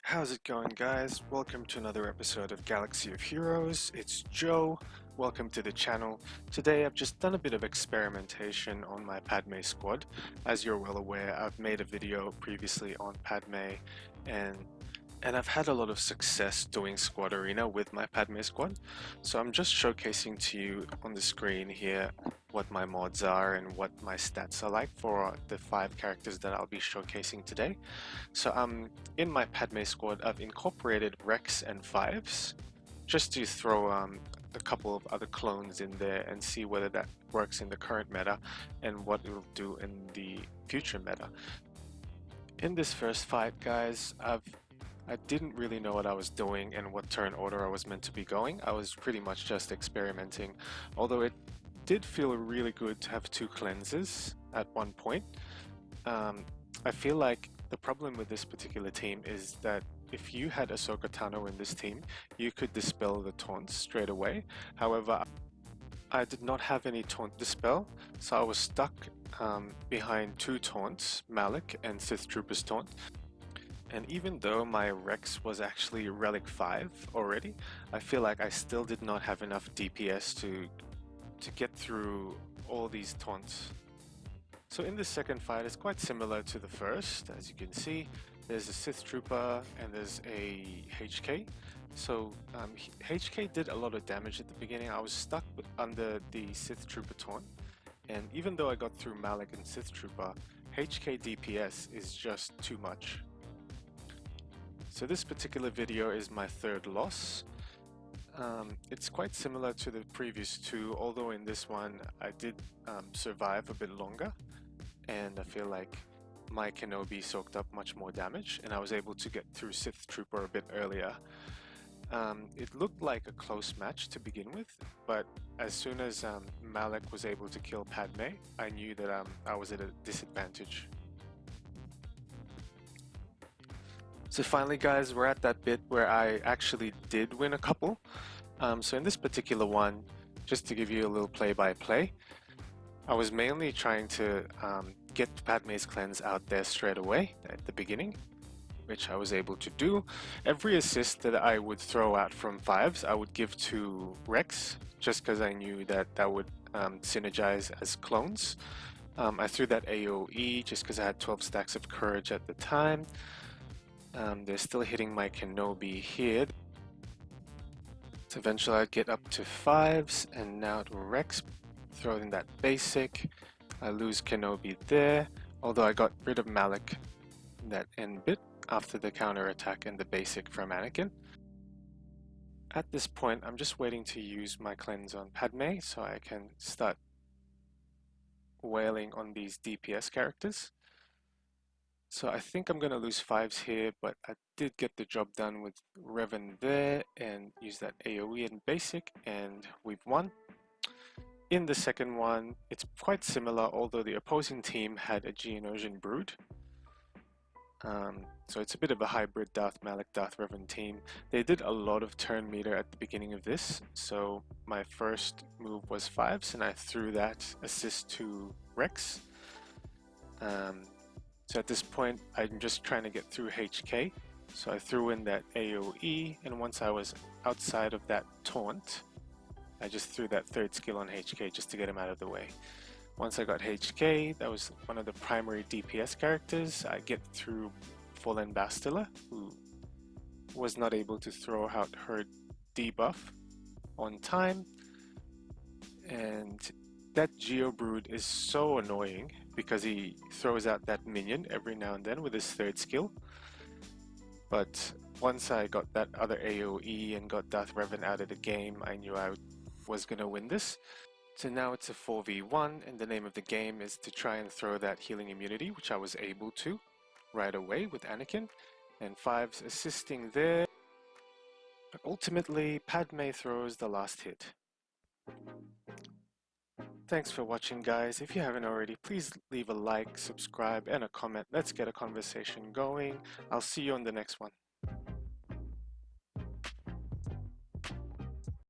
How's it going, guys? Welcome to another episode of Galaxy of Heroes. It's Joe. Welcome to the channel. Today I've just done a bit of experimentation on my Padme squad. As you're well aware, I've made a video previously on Padme and I've had a lot of success doing squad arena with my Padme squad. So I'm just showcasing to you on the screen here what my mods are and what my stats are like for the 5 characters that I'll be showcasing today. So in my Padme squad, I've incorporated Rex and Fives just to throw a couple of other clones in there and see whether that works in the current meta and what it will do in the future meta. In this first fight, guys, I didn't really know what I was doing and what turn order I was meant to be going. I was pretty much just experimenting, although it did feel really good to have 2 cleanses at one point. I feel like the problem with this particular team is that if you had Ahsoka Tano in this team, you could dispel the taunts straight away. However, I did not have any taunt dispel, so I was stuck behind 2 taunts, Malak and Sith Trooper's taunt. And even though my Rex was actually Relic 5 already, I feel like I still did not have enough DPS to get through all these taunts. So in this second fight, it's quite similar to the first. As you can see, there's a Sith Trooper and there's a HK. So HK did a lot of damage at the beginning. I was stuck under the Sith Trooper taunt, and even though I got through Malak and Sith Trooper, HK DPS is just too much. So this particular video is my 3rd loss. It's quite similar to the previous 2, although in this one I did survive a bit longer, and I feel like my Kenobi soaked up much more damage and I was able to get through Sith Trooper a bit earlier. It looked like a close match to begin with, but as soon as Malak was able to kill Padme, I knew that I was at a disadvantage. So finally, guys, we're at that bit where I actually did win a couple. So in this particular one, just to give you a little play-by-play, I was mainly trying to get Padme's cleanse out there straight away at the beginning, which I was able to do. Every assist that I would throw out from Fives, I would give to Rex, just because I knew that that would synergize as clones. I threw that AoE just because I had 12 stacks of courage at the time. They're still hitting my Kenobi here. So eventually I'd get up to 5s, and now to Rex, throw in that basic. I lose Kenobi there, although I got rid of Malak in that end bit after the counter attack and the basic from ANAKIN. At this point, I'm just waiting to use my cleanse on Padme so I can start wailing on these DPS characters. So I think I'm going to lose 5s here, but I did get the job done with Revan there and use that AoE and basic, and we've won. In the second one, it's quite similar, although the opposing team had a Geonosian Brood. So it's a bit of a hybrid Darth Malak, Darth Revan team. They did a lot of turn meter at the beginning of this, so my first move was 5s and I threw that assist to Rex. So at this point, I'm just trying to get through HK. So I threw in that AoE, and once I was outside of that taunt, I just threw that 3rd skill on HK just to get him out of the way. Once I got HK, that was one of the primary DPS characters. I get through Fallen Bastila, who was not able to throw out her debuff on time. And that Geo Brood is so annoying because he throws out that minion every now and then with his 3rd skill. But once I got that other AoE and got Darth Revan out of the game, I knew I was going to win this. So now it's a 4v1, and the name of the game is to try and throw that healing immunity, which I was able to right away with ANAKIN, and 5's assisting there. But ultimately, Padme throws the last hit. Thanks for watching, guys. If you haven't already, please leave a like, subscribe, and a comment. Let's get a conversation going. I'll see you on the next one.